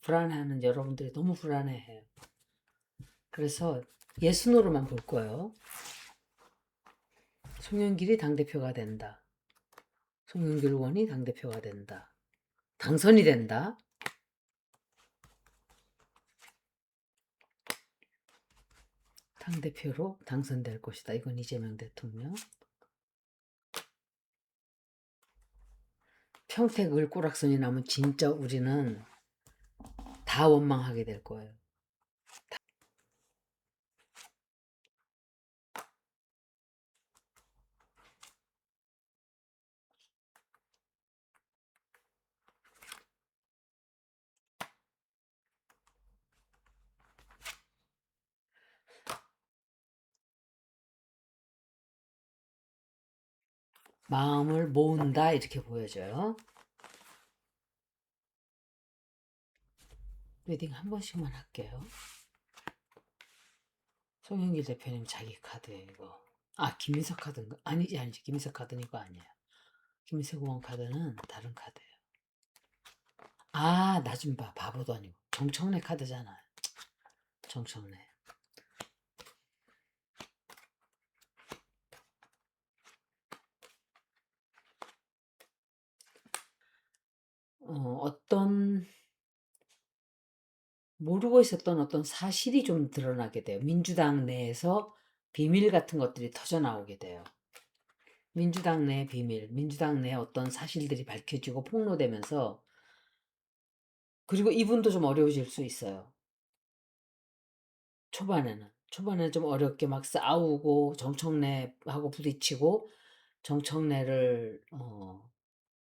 불안해하는 여러분들이 너무 불안해해요. 그래서 예순으로만 볼 거예요. 송영길이 당대표가 된다. 송영길 의원이 당대표가 된다. 당선이 된다. 당대표로 당선될 것이다. 이건 이재명 대통령. 평택 을꼬락선이 나면 진짜 우리는 다 원망하게 될 거예요. 마음을 모은다 이렇게 보여져요. 리딩 한 번씩만 할게요. 송영길 대표님 자기 카드예요 이거. 아 김민석 카드인가? 아니지 김민석 카드는 이거 아니에요. 김민석 의원 카드는 다른 카드예요. 아 나 좀 봐. 바보도 아니고 정청래 카드잖아요. 정청래. 어떤 모르고 있었던 어떤 사실이 좀 드러나게 돼요. 민주당 내에서 비밀 같은 것들이 터져 나오게 돼요. 민주당 내 비밀, 민주당 내 어떤 사실들이 밝혀지고 폭로되면서 그리고 이분도 좀 어려워질 수 있어요. 초반에는 좀 어렵게 막 싸우고 정청래하고 부딪히고 정청래를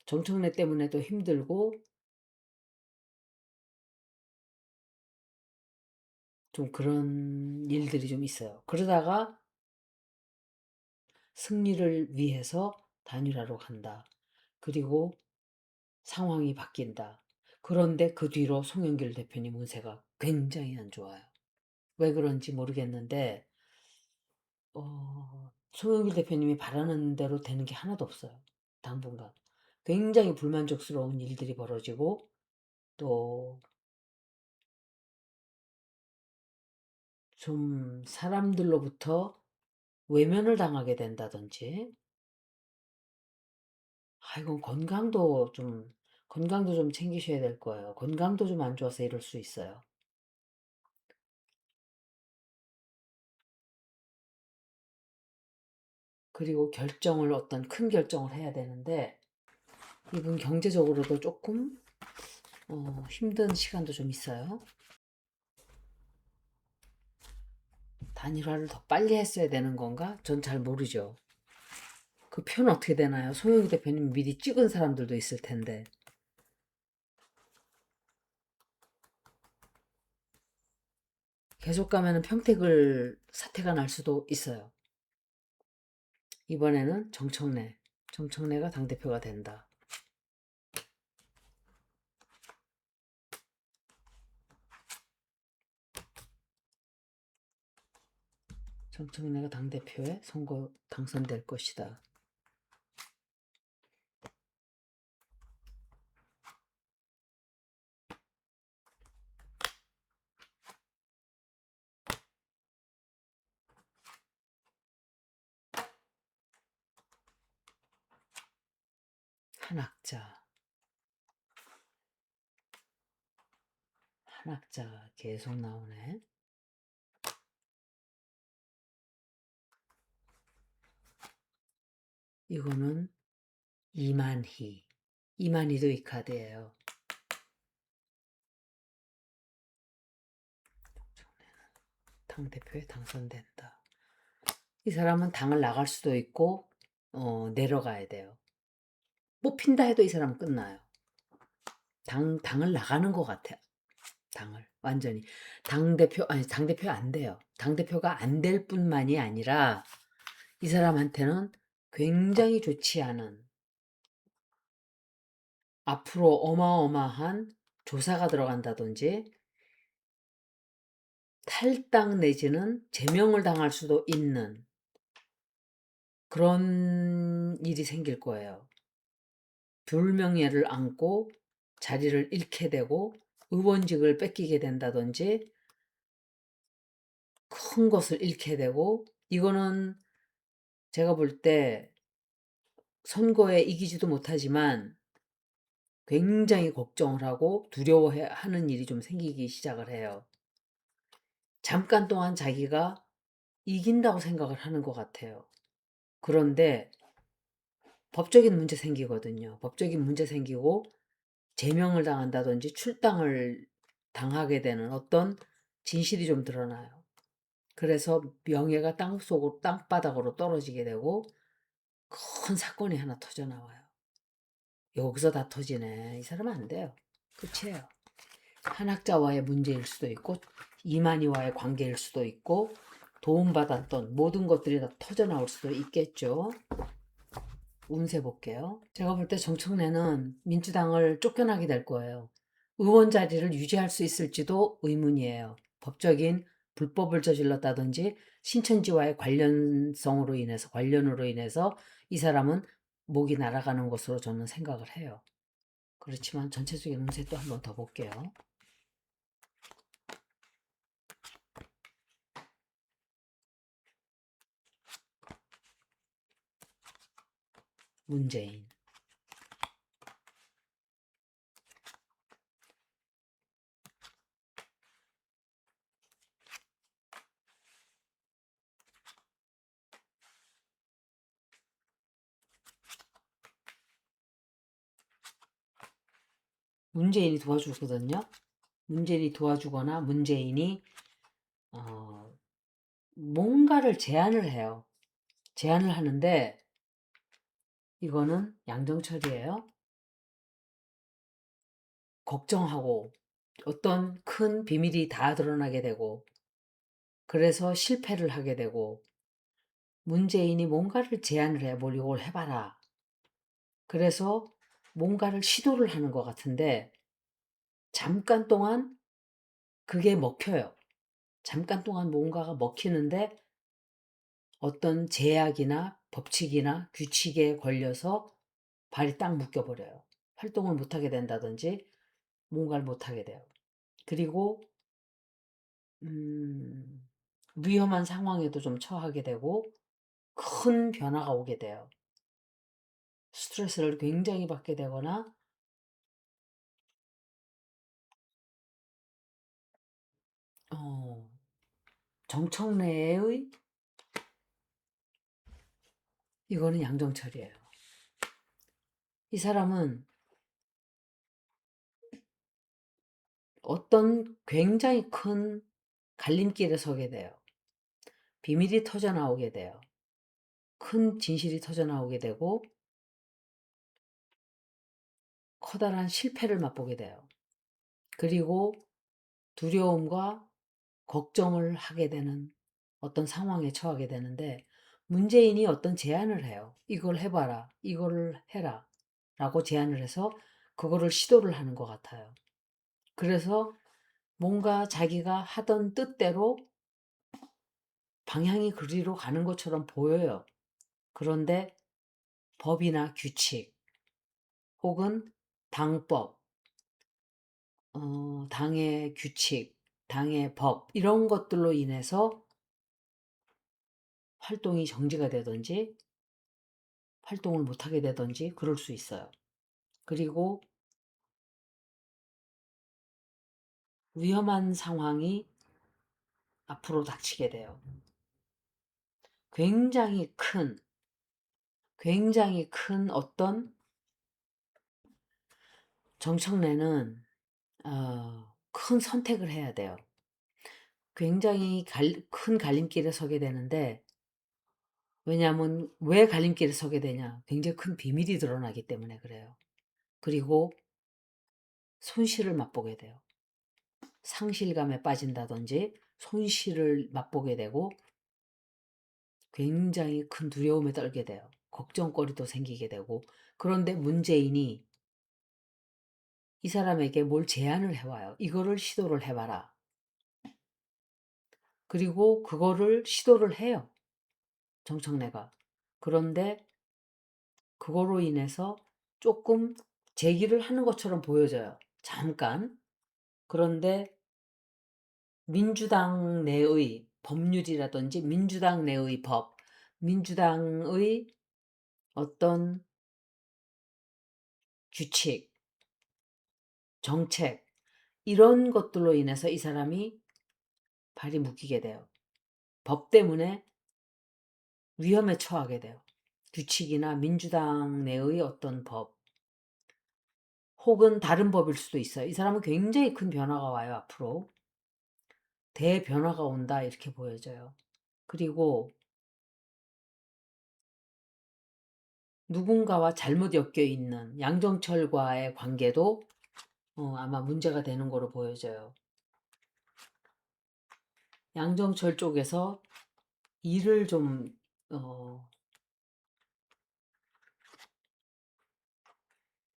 정청래 때문에도 힘들고 좀 그런 일들이 좀 있어요. 그러다가 승리를 위해서 단일화로 간다. 그리고 상황이 바뀐다. 그런데 그 뒤로 송영길 대표님 운세가 굉장히 안 좋아요. 왜 그런지 모르겠는데 송영길 대표님이 바라는 대로 되는 게 하나도 없어요. 당분간. 굉장히 불만족스러운 일들이 벌어지고 또 좀 사람들로부터 외면을 당하게 된다든지 이건 건강도 좀 챙기셔야 될 거예요. 건강도 좀 안 좋아서 이럴 수 있어요. 그리고 어떤 큰 결정을 해야 되는데 이분 경제적으로도 조금 힘든 시간도 좀 있어요. 단일화를 더 빨리 했어야 되는 건가? 전 잘 모르죠. 그 표는 어떻게 되나요? 송영기 대표님 미리 찍은 사람들도 있을 텐데. 계속 가면은 평택을 사태가 날 수도 있어요. 이번에는 정청래가 당대표가 된다. 정청래가 당대표에 선거 당선될 것이다. 한학자 계속 나오네. 이거는 이만희도 이 카드예요. 당대표에 당선된다. 이 사람은 당을 나갈 수도 있고 내려가야 돼요. 뽑힌다 해도 이 사람은 끝나요. 당을 나가는 것 같아요. 당을 완전히 당대표 안 돼요. 당대표가 안 될 뿐만이 아니라 이 사람한테는 굉장히 좋지 않은 앞으로 어마어마한 조사가 들어간다든지 탈당 내지는 제명을 당할 수도 있는 그런 일이 생길 거예요. 불명예를 안고 자리를 잃게 되고 의원직을 뺏기게 된다든지 큰 것을 잃게 되고, 이거는 제가 볼 때 선거에 이기지도 못하지만 굉장히 걱정을 하고 두려워하는 일이 좀 생기기 시작을 해요. 잠깐 동안 자기가 이긴다고 생각을 하는 것 같아요. 그런데 법적인 문제 생기거든요. 법적인 문제 생기고 제명을 당한다든지 출당을 당하게 되는 어떤 진실이 좀 드러나요. 그래서 명예가 땅바닥으로 떨어지게 되고 큰 사건이 하나 터져 나와요. 여기서 다 터지네. 이 사람은 안 돼요. 끝이에요. 한학자와의 문제일 수도 있고 이만희와의 관계일 수도 있고 도움받았던 모든 것들이 다 터져 나올 수도 있겠죠. 운세 볼게요. 제가 볼 때 정청래는 민주당을 쫓겨나게 될 거예요. 의원 자리를 유지할 수 있을지도 의문이에요. 법적인 불법을 저질렀다든지 신천지와의 관련으로 인해서 이 사람은 목이 날아가는 것으로 저는 생각을 해요. 그렇지만 전체적인 운세 또 한 번 더 볼게요. 문재인. 문재인이 도와주거든요. 문재인이 도와주거나 문재인이 어, 뭔가를 제안을 해요. 제안을 하는데 이거는 양정철이에요. 걱정하고 어떤 큰 비밀이 다 드러나게 되고 그래서 실패를 하게 되고 문재인이 뭔가를 제안을 해. 뭘 이걸 해봐라. 그래서 뭔가를 시도를 하는 것 같은데 잠깐 동안 그게 먹혀요. 잠깐 동안 뭔가가 먹히는데 어떤 제약이나 법칙이나 규칙에 걸려서 발이 딱 묶여버려요. 활동을 못하게 된다든지 뭔가를 못하게 돼요. 그리고 위험한 상황에도 좀 처하게 되고 큰 변화가 오게 돼요. 스트레스를 굉장히 받게 되거나 어, 정청래의 이거는 양정철이에요. 이 사람은 어떤 굉장히 큰 갈림길에 서게 돼요. 비밀이 터져 나오게 돼요. 큰 진실이 터져 나오게 되고 커다란 실패를 맛보게 돼요. 그리고 두려움과 걱정을 하게 되는 어떤 상황에 처하게 되는데 문재인이 어떤 제안을 해요. 이걸 해봐라. 이거를 해라. 라고 제안을 해서 그거를 시도를 하는 것 같아요. 그래서 뭔가 자기가 하던 뜻대로 방향이 그리로 가는 것처럼 보여요. 그런데 법이나 규칙 혹은 당법, 당의 규칙, 당의 법 이런 것들로 인해서 활동이 정지가 되든지 활동을 못하게 되든지 그럴 수 있어요. 그리고 위험한 상황이 앞으로 닥치게 돼요. 굉장히 큰, 굉장히 큰 어떤 정청래는 큰 선택을 해야 돼요. 굉장히 큰 갈림길에 서게 되는데 왜냐하면 왜 갈림길에 서게 되냐? 굉장히 큰 비밀이 드러나기 때문에 그래요. 그리고 손실을 맛보게 돼요. 상실감에 빠진다든지 손실을 맛보게 되고 굉장히 큰 두려움에 떨게 돼요. 걱정거리도 생기게 되고 그런데 문재인이 이 사람에게 뭘 제안을 해와요. 이거를 시도를 해봐라. 그리고 그거를 시도를 해요. 정청래가. 그런데 그거로 인해서 조금 제기를 하는 것처럼 보여져요. 잠깐. 그런데 민주당 내의 법률이라든지 민주당 내의 법, 민주당의 어떤 규칙, 정책 이런 것들로 인해서 이 사람이 발이 묶이게 돼요. 법 때문에 위험에 처하게 돼요. 규칙이나 민주당 내의 어떤 법 혹은 다른 법일 수도 있어요. 이 사람은 굉장히 큰 변화가 와요. 앞으로 대변화가 온다 이렇게 보여져요. 그리고 누군가와 잘못 엮여 있는 양정철과의 관계도 아마 문제가 되는 거로 보여져요. 양정철 쪽에서 일을 좀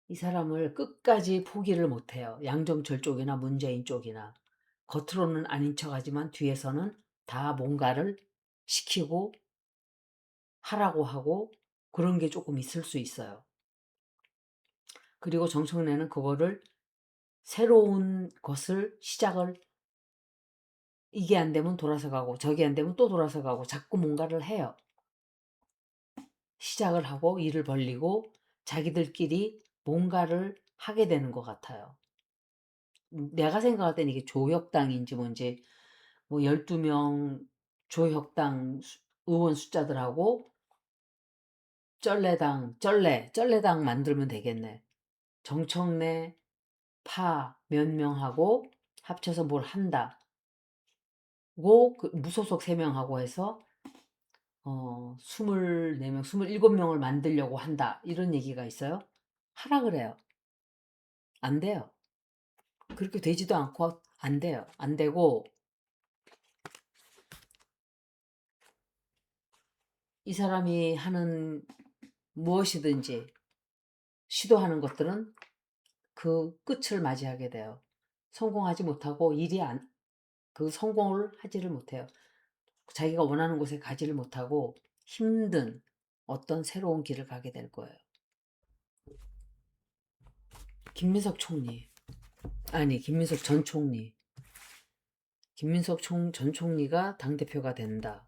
이 사람을 끝까지 포기를 못해요. 양정철 쪽이나 문재인 쪽이나. 겉으로는 아닌 척하지만 뒤에서는 다 뭔가를 시키고 하라고 하고 그런 게 조금 있을 수 있어요. 그리고 정청래는 그거를 새로운 것을 시작을 이게 안 되면 돌아서 가고 저게 안 되면 또 돌아서 가고 자꾸 뭔가를 해요. 시작을 하고 일을 벌리고 자기들끼리 뭔가를 하게 되는 것 같아요. 내가 생각할 땐 이게 조혁당인지 뭔지 뭐 12명 조혁당 의원 숫자들하고 쩔레당 만들면 되겠네. 정청래 파 몇 명하고 합쳐서 뭘 한다고 그 무소속 3명하고 해서 24명, 27명을 만들려고 한다. 이런 얘기가 있어요. 하라 그래요. 안 돼요. 그렇게 되지도 않고 안 돼요. 안 되고 이 사람이 하는 무엇이든지 시도하는 것들은 그 끝을 맞이하게 돼요. 성공하지 못하고 그 성공을 하지를 못해요. 자기가 원하는 곳에 가지를 못하고 힘든 어떤 새로운 길을 가게 될 거예요. 김민석 총리. 아니, 김민석 전 총리. 김민석 전 총리가 당대표가 된다.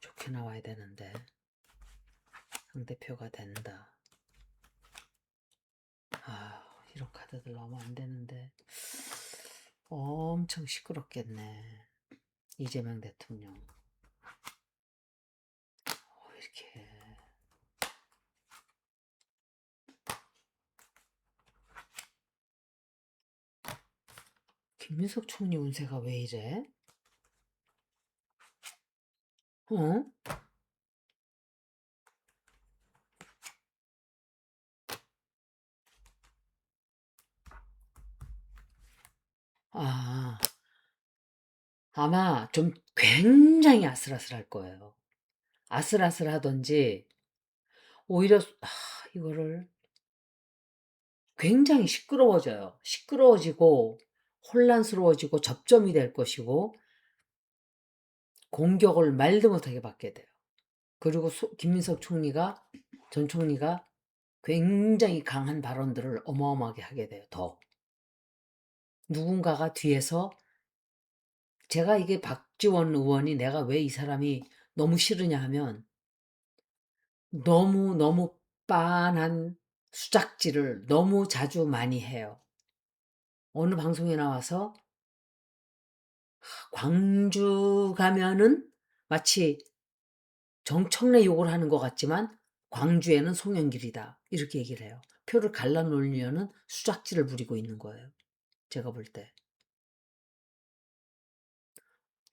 좋게 나와야 되는데. 당대표가 된다. 이런 카드들 나오면 안 되는데. 엄청 시끄럽겠네. 이재명 대통령. 이렇게. 김민석 총리 운세가 왜 이래? 어? 아, 아마 좀 굉장히 아슬아슬할 거예요. 아슬아슬하던지 오히려 이거를 굉장히 시끄러워져요. 시끄러워지고 혼란스러워지고 접점이 될 것이고 공격을 말도 못하게 받게 돼요. 그리고 김민석 전 총리가 굉장히 강한 발언들을 어마어마하게 하게 돼요. 더 누군가가 뒤에서 제가 이게 박지원 의원이 내가 왜 이 사람이 너무 싫으냐 하면 너무 빤한 수작질을 너무 자주 많이 해요. 어느 방송에 나와서 광주 가면은 마치 정청래 욕을 하는 것 같지만 광주에는 송영길이다. 이렇게 얘기를 해요. 표를 갈라놓으려는 수작질을 부리고 있는 거예요. 제가 볼 때.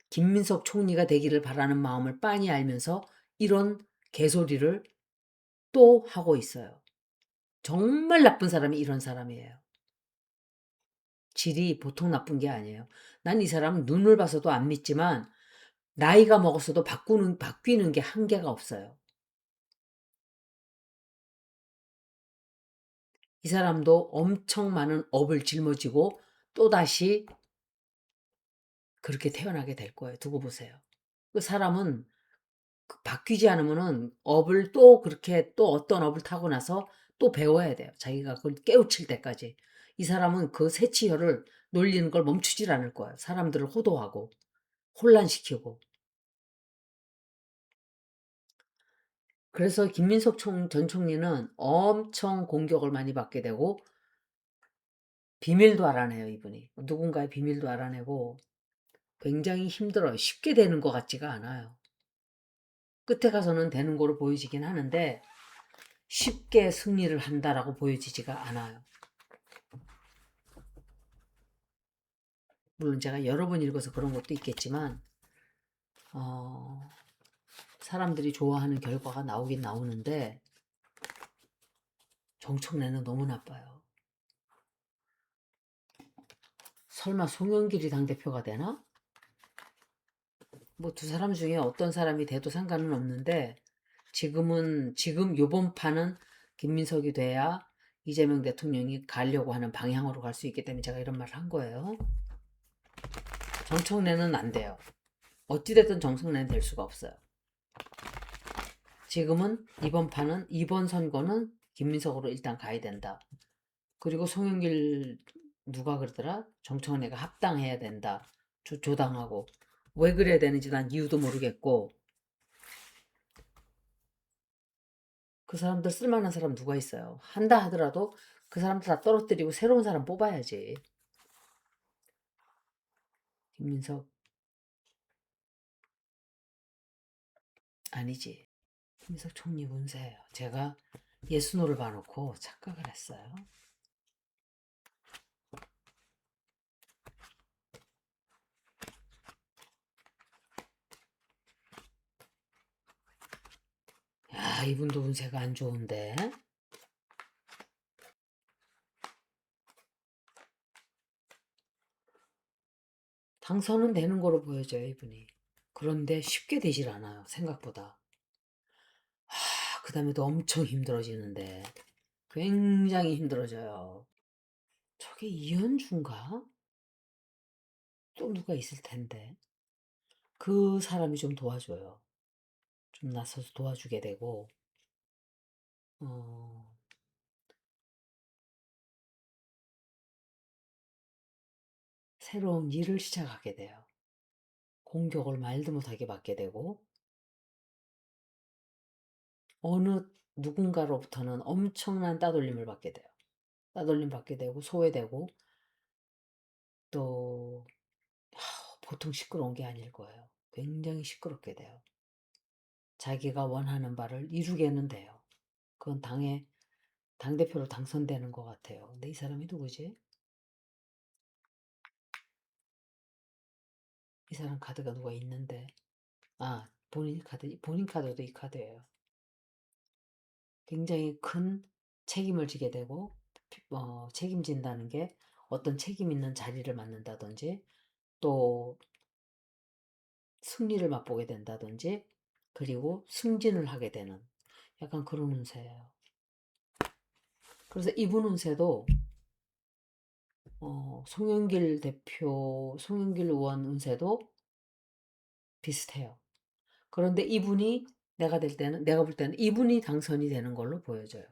김민석 총리가 되기를 바라는 마음을 빤히 알면서 이런 개소리를 또 하고 있어요. 정말 나쁜 사람이 이런 사람이에요. 질이 보통 나쁜 게 아니에요. 난 이 사람 눈을 봐서도 안 믿지만 나이가 먹었어도 바뀌는 게 한계가 없어요. 이 사람도 엄청 많은 업을 짊어지고 또다시 그렇게 태어나게 될 거예요. 두고 보세요. 그 사람은 바뀌지 않으면은 업을 또 그렇게 또 어떤 업을 타고 나서 또 배워야 돼요. 자기가 그걸 깨우칠 때까지. 이 사람은 그 새치열을 놀리는 걸 멈추질 않을 거예요. 사람들을 호도하고 혼란시키고. 그래서 김민석 전 총리는 엄청 공격을 많이 받게 되고 비밀도 알아내요, 이분이. 누군가의 비밀도 알아내고 굉장히 힘들어요. 쉽게 되는 것 같지가 않아요. 끝에 가서는 되는 거로 보여지긴 하는데 쉽게 승리를 한다라고 보여지지가 않아요. 물론 제가 여러 번 읽어서 그런 것도 있겠지만 어, 사람들이 좋아하는 결과가 나오긴 나오는데 정청래는 너무 나빠요. 설마 송영길이 당대표가 되나? 뭐 두 사람 중에 어떤 사람이 돼도 상관은 없는데 지금 요번 판은 김민석이 돼야 이재명 대통령이 가려고 하는 방향으로 갈 수 있기 때문에 제가 이런 말을 한 거예요. 정청래는 안 돼요. 어찌됐든 정청래는 될 수가 없어요. 지금은 이번 선거는 김민석으로 일단 가야 된다. 그리고 송영길 누가 그러더라? 정청래가 합당해야 된다. 조당하고. 왜 그래야 되는지 난 이유도 모르겠고 그 사람들 쓸만한 사람 누가 있어요. 한다 하더라도 그 사람들 다 떨어뜨리고 새로운 사람 뽑아야지. 김민석 아니지. 김민석 총리 운세예요. 제가 예순호를 봐놓고 착각을 했어요. 야, 이분도 운세가 안 좋은데. 당선은 되는 거로 보여져요, 이분이. 그런데 쉽게 되질 않아요, 생각보다. 그 다음에도 엄청 힘들어지는데. 굉장히 힘들어져요. 저게 이현주인가? 또 누가 있을 텐데. 그 사람이 좀 도와줘요. 좀 나서서 도와주게 되고, 어, 새로운 일을 시작하게 돼요. 공격을 말도 못하게 받게 되고, 어느 누군가로부터는 엄청난 따돌림을 받게 돼요. 따돌림 받게 되고, 소외되고, 또, 보통 시끄러운 게 아닐 거예요. 굉장히 시끄럽게 돼요. 자기가 원하는 바를 이루게는 돼요. 그건 당대표로 당선되는 것 같아요. 근데 이 사람이 누구지? 이 사람 카드가 누가 있는데. 아, 본인 카드도 이 카드예요. 굉장히 큰 책임을 지게 되고, 책임진다는 게 어떤 책임 있는 자리를 맡는다든지, 또 승리를 맛보게 된다든지, 그리고 승진을 하게 되는 약간 그런 운세예요. 그래서 이분 운세도 송영길 의원 운세도 비슷해요. 그런데 내가 볼 때는 이분이 당선이 되는 걸로 보여져요.